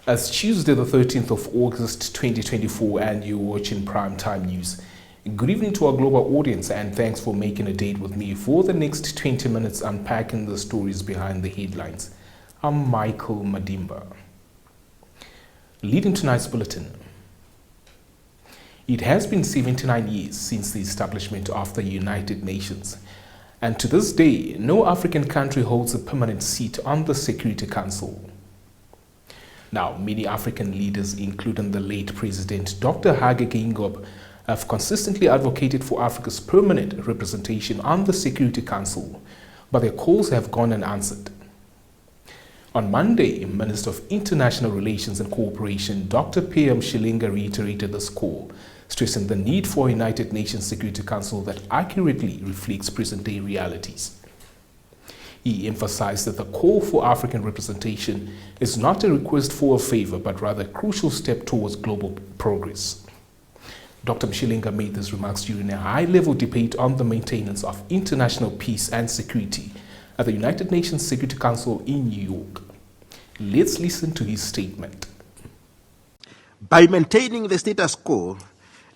As Tuesday, the 13th of August 2024, and you're watching Primetime News. Good evening to our global audience, and thanks for making a date with me for the next 20 minutes unpacking the stories behind the headlines. I'm Michael Madimba. Leading tonight's bulletin. It has been 79 years since the establishment of the United Nations, and to this day, no African country holds a permanent seat on the Security Council. Now, many African leaders, including the late President Dr. Hage Geingob, have consistently advocated for Africa's permanent representation on the Security Council, but their calls have gone unanswered. On Monday, Minister of International Relations and Cooperation Dr. P.M. Shilinga reiterated this call, stressing the need for a United Nations Security Council that accurately reflects present-day realities. He emphasized that the call for African representation is not a request for a favor, but rather a crucial step towards global progress. Dr. Mshilinga made these remarks during a high-level debate on the maintenance of international peace and security at the United Nations Security Council in New York. Let's listen to his statement. By maintaining the status quo,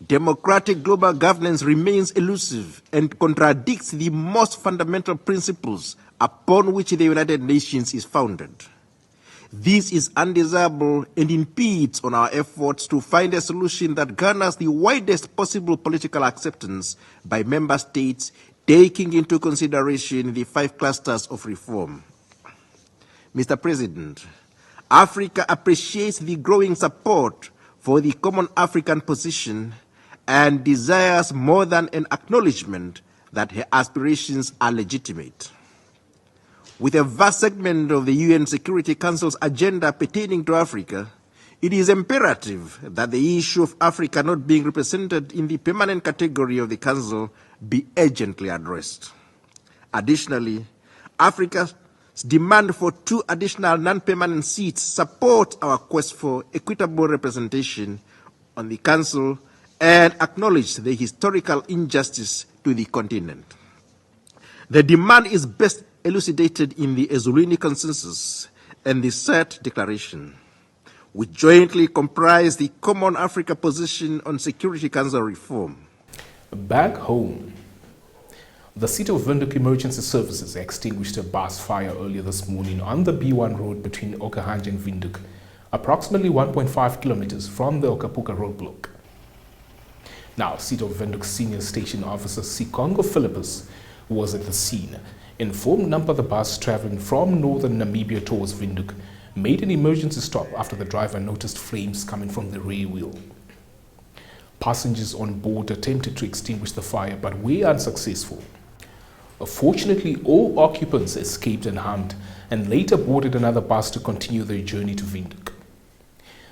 democratic global governance remains elusive and contradicts the most fundamental principles upon which the United Nations is founded. This is undesirable and impedes on our efforts to find a solution that garners the widest possible political acceptance by member states, taking into consideration the 5 clusters of reform. Mr. President, Africa appreciates the growing support for the common African position and desires more than an acknowledgement that her aspirations are legitimate. With a vast segment of the UN Security Council's agenda pertaining to Africa, it is imperative that the issue of Africa not being represented in the permanent category of the Council be urgently addressed. Additionally, Africa's demand for 2 additional non-permanent seats supports our quest for equitable representation on the Council and acknowledge the historical injustice to the continent. The demand is best elucidated in the Ezulwini Consensus and the CERT Declaration, which jointly comprise the Common Africa Position on Security Council reform. Back home, the City of Windhoek Emergency Services extinguished a bus fire earlier this morning on the B1 road between Oshakati and Windhoek, approximately 1.5 kilometers from the Okapuka roadblock. Now, City of Windhoek Senior Station Officer Sikongo Philippus was at the scene, informed number the bus traveling from northern Namibia towards Windhoek made an emergency stop after the driver noticed flames coming from the rear wheel. Passengers on board attempted to extinguish the fire but were unsuccessful. Fortunately, all occupants escaped unharmed and later boarded another bus to continue their journey to Windhoek.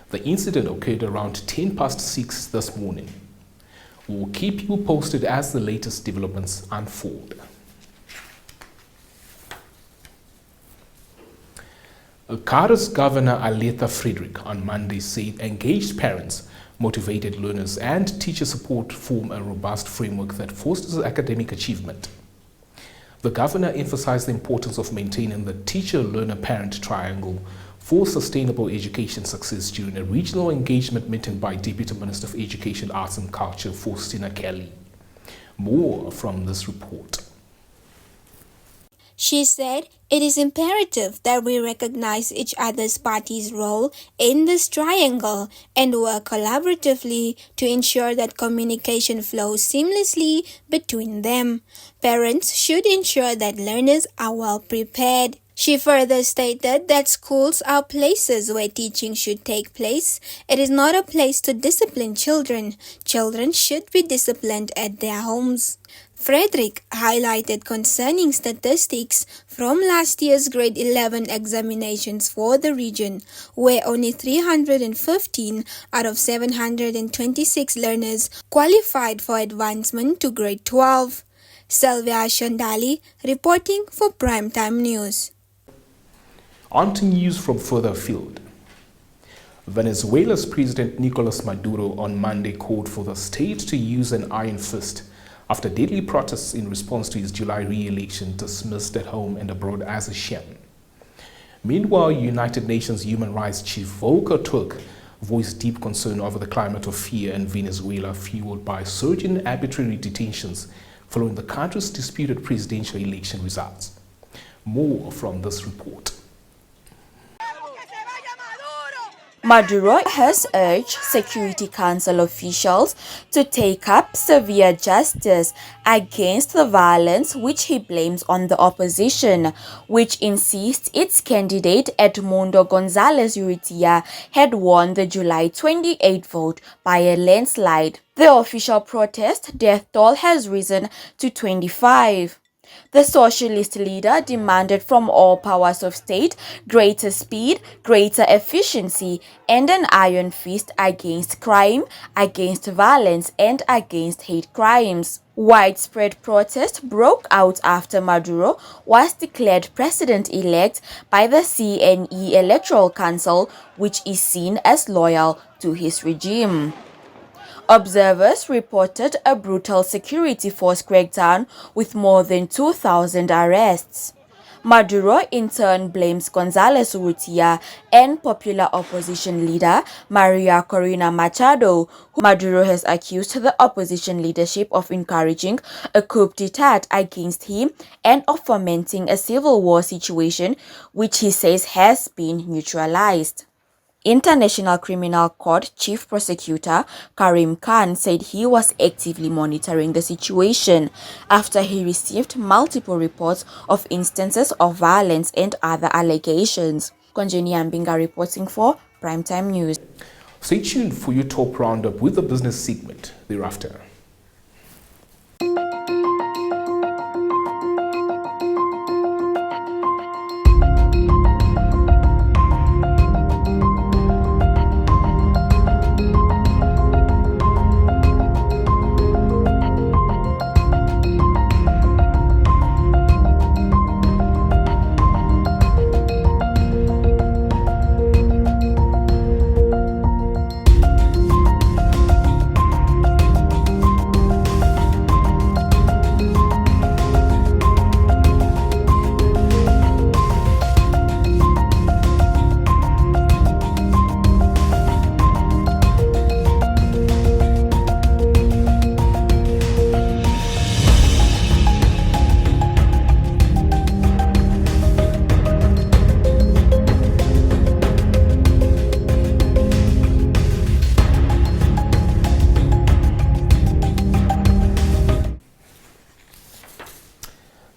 The incident occurred around 6:10 this morning. We'll keep you posted as the latest developments unfold. Kara's Governor Aletha Frederick on Monday said engaged parents, motivated learners and teacher support form a robust framework that fosters academic achievement. The governor emphasized the importance of maintaining the teacher-learner-parent triangle for sustainable education success during a regional engagement meeting by Deputy Minister of Education, Arts and Culture, Faustina Kelly. More from this report. She said it is imperative that we recognize each other's party's role in this triangle and work collaboratively to ensure that communication flows seamlessly between them. Parents should ensure that learners are well prepared. She further stated that schools are places where teaching should take place. It is not a place to discipline children. Children should be disciplined at their homes. Frederick highlighted concerning statistics from last year's grade 11 examinations for the region, where only 315 out of 726 learners qualified for advancement to grade 12. Sylvia Shondali reporting for Primetime News. On to news from further afield. Venezuela's President Nicolas Maduro on Monday called for the state to use an iron fist after deadly protests in response to his July re-election dismissed at home and abroad as a sham. Meanwhile, United Nations Human Rights Chief Volker Turk voiced deep concern over the climate of fear in Venezuela, fueled by surging arbitrary detentions following the country's disputed presidential election results. More from this report. Maduro has urged Security Council officials to take up severe justice against the violence which he blames on the opposition, which insists its candidate Edmundo González Urrutia had won the July 28 vote by a landslide. The official protest death toll has risen to 25. The socialist leader demanded from all powers of state greater speed, greater efficiency, and an iron fist against crime, against violence, and against hate crimes. Widespread protest broke out after Maduro was declared president-elect by the CNE Electoral Council, which is seen as loyal to his regime. Observers reported a brutal security force crackdown with more than 2,000 arrests. Maduro in turn blames González Urrutia and popular opposition leader Maria Corina Machado, who Maduro has accused the opposition leadership of encouraging a coup d'état against him and of fomenting a civil war situation, which he says has been neutralized. International Criminal Court Chief Prosecutor Karim Khan said he was actively monitoring the situation after he received multiple reports of instances of violence and other allegations. Konjeni Ambinga reporting for Primetime News. Stay tuned for your top roundup with the business segment thereafter.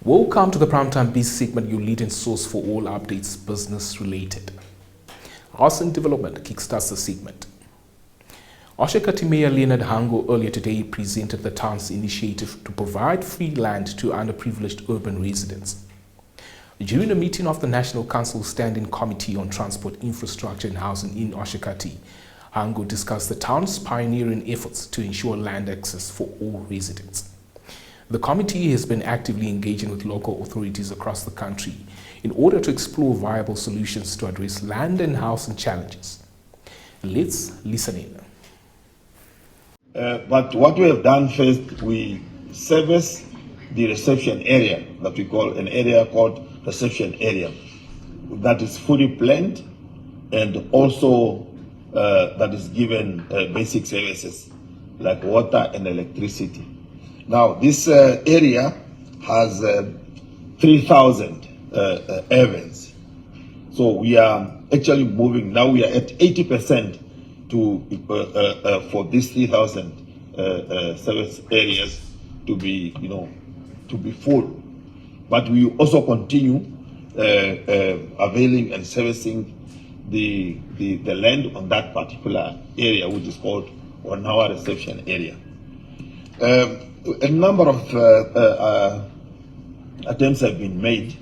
Welcome to the Primetime Biz segment, your leading source for all updates business related. Housing development kickstarts the segment. Oshakati Mayor Leonard Hango earlier today presented the town's initiative to provide free land to underprivileged urban residents. During a meeting of the National Council Standing Committee on Transport, Infrastructure and Housing in Oshakati, Hango discussed the town's pioneering efforts to ensure land access for all residents. The committee has been actively engaging with local authorities across the country in order to explore viable solutions to address land and housing challenges. Let's listen in. But what we have done first, we service the reception area that we call an area called reception area that is fully planned and also that is given basic services like water and electricity. Now, this area has 3,000 events. So we are actually moving. Now we are at 80% to for these 3,000 service areas to be, to be full. But we also continue availing and servicing the land on that particular area, which is called on our reception area. A number of attempts have been made,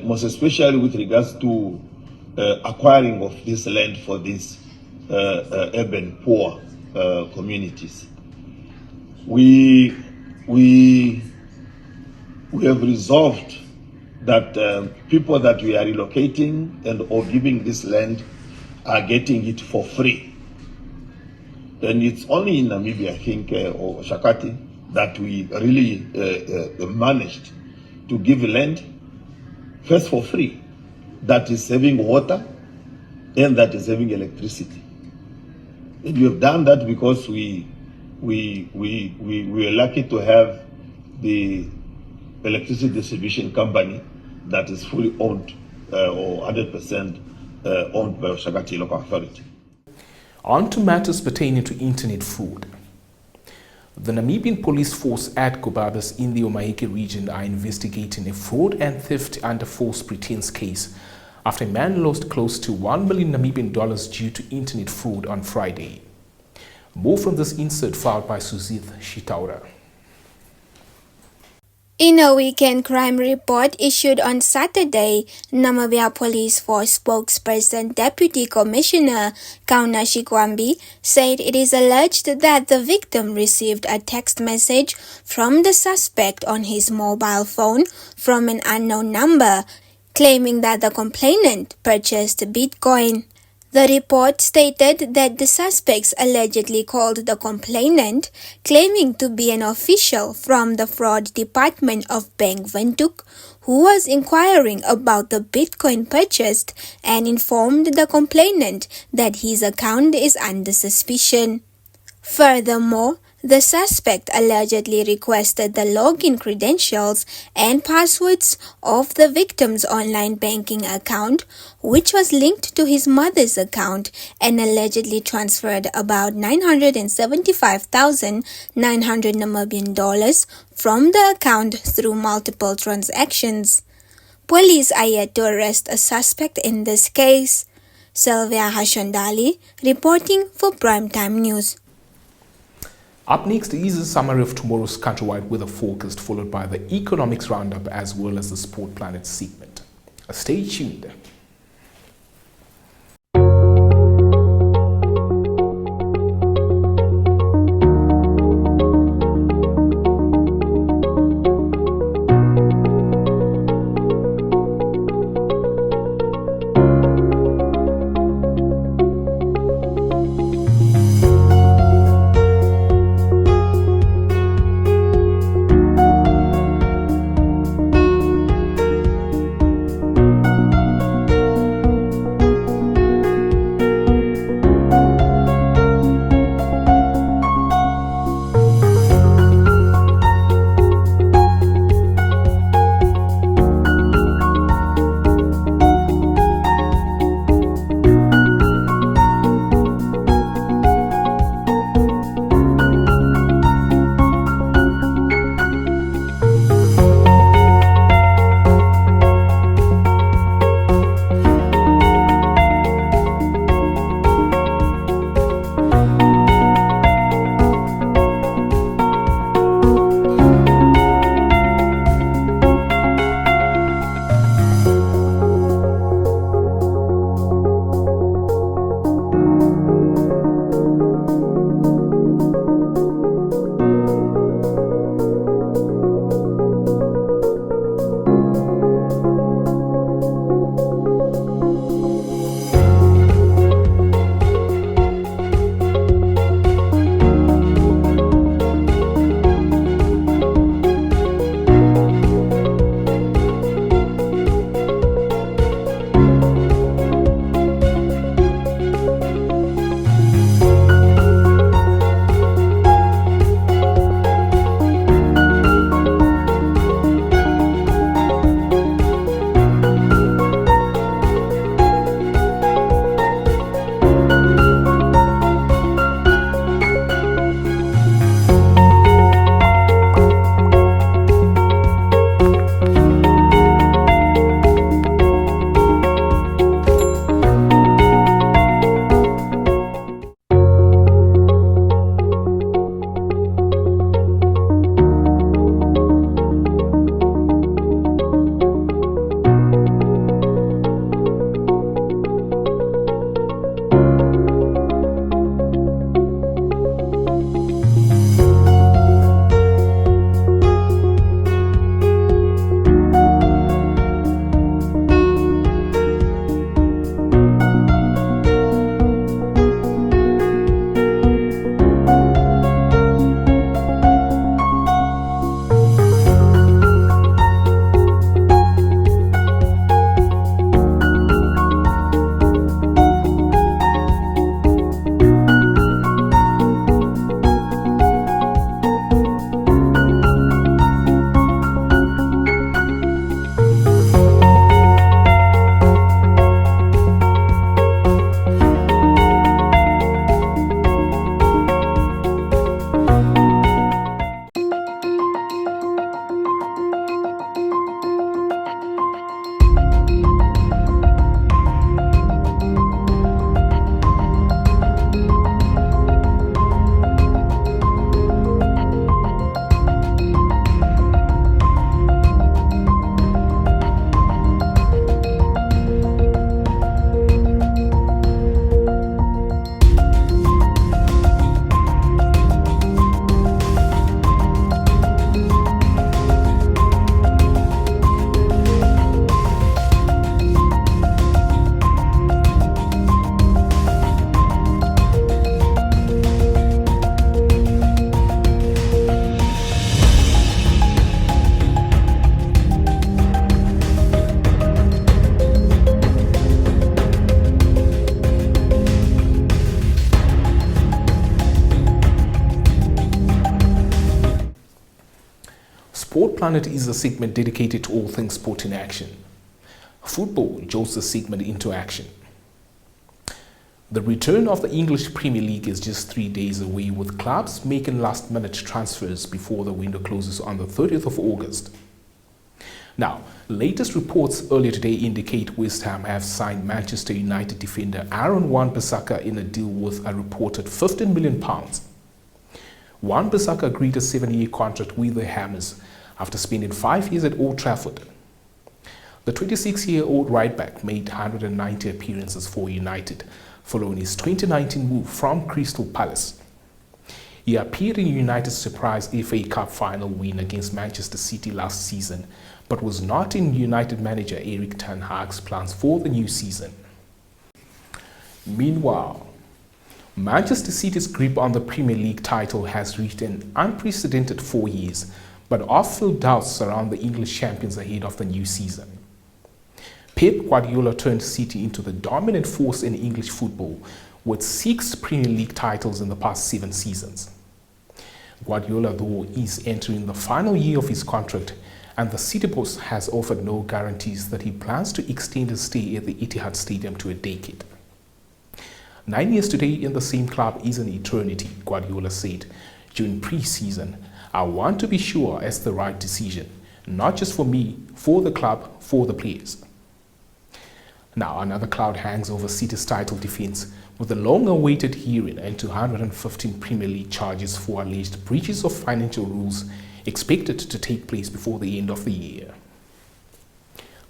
most especially with regards to acquiring of this land for these urban poor communities. We have resolved that people that we are relocating and or giving this land are getting it for free. And it's only in Namibia, I think, or Oshakati, that we really managed to give land first for free that is having water and that is having electricity. And we have done that because we were lucky to have the electricity distribution company that is fully owned or 100% owned by Oshakati local authority. On to matters pertaining to internet fraud. The Namibian police force at Gobabis in the Omaheke region are investigating a fraud and theft under false pretense case after a man lost close to 1 million Namibian dollars due to internet fraud on Friday. More from this insert filed by Suzith Shitaura. In a weekend crime report issued on Saturday, Namibia Police Force spokesperson Deputy Commissioner Kauna Shikwambi said it is alleged that the victim received a text message from the suspect on his mobile phone from an unknown number, claiming that the complainant purchased Bitcoin. The report stated that the suspects allegedly called the complainant, claiming to be an official from the fraud department of Bank Windhoek, who was inquiring about the Bitcoin purchased and informed the complainant that his account is under suspicion. Furthermore, the suspect allegedly requested the login credentials and passwords of the victim's online banking account, which was linked to his mother's account, and allegedly transferred about 975,900 Namibian dollars from the account through multiple transactions. Police are yet to arrest a suspect in this case. Sylvia Hashondali reporting for Primetime News. Up next is a summary of tomorrow's countrywide weather forecast, followed by the economics roundup as well as the Sport Planet segment. Stay tuned. Planet is a segment dedicated to all things sport in action. Football jolts the segment into action. The return of the English Premier League is just 3 days away, with clubs making last-minute transfers before the window closes on the 30th of August. Now, latest reports earlier today indicate West Ham have signed Manchester United defender Aaron Wan-Bissaka in a deal worth a reported £15 million. Wan-Bissaka agreed a 7-year contract with the Hammers after spending 5 years at Old Trafford. The 26-year-old right-back made 190 appearances for United following his 2019 move from Crystal Palace. He appeared in United's surprise FA Cup final win against Manchester City last season, but was not in United manager Erik ten Hag's plans for the new season. Meanwhile, Manchester City's grip on the Premier League title has reached an unprecedented 4 years, but off-field doubts surround the English champions ahead of the new season. Pep Guardiola turned City into the dominant force in English football, with 6 Premier League titles in the past 7 seasons. Guardiola, though, is entering the final year of his contract, and the City boss has offered no guarantees that he plans to extend his stay at the Etihad Stadium to a decade. 9 years today in the same club is an eternity, Guardiola said during pre-season. I want to be sure it's the right decision, not just for me, for the club, for the players. Now, another cloud hangs over City's title defense, with a long-awaited hearing into 115 Premier League charges for alleged breaches of financial rules expected to take place before the end of the year.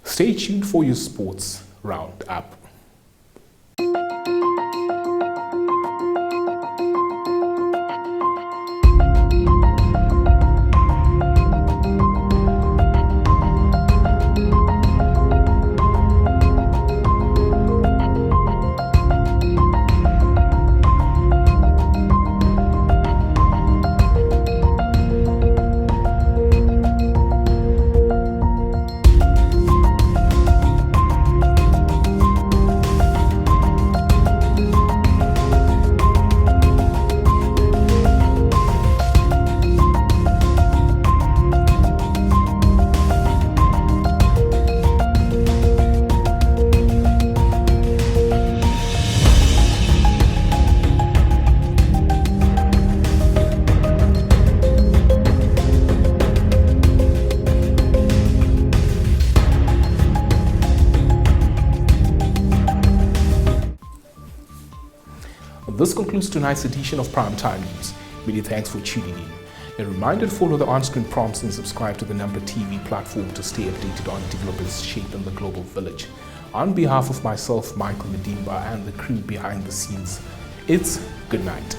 Stay tuned for your sports roundup. This concludes tonight's edition of Primetime News. Many thanks for tuning in. A reminder to follow the on-screen prompts and subscribe to the Number TV platform to stay updated on developments shaping the global village. On behalf of myself, Michael Medimba, and the crew behind the scenes, it's good night.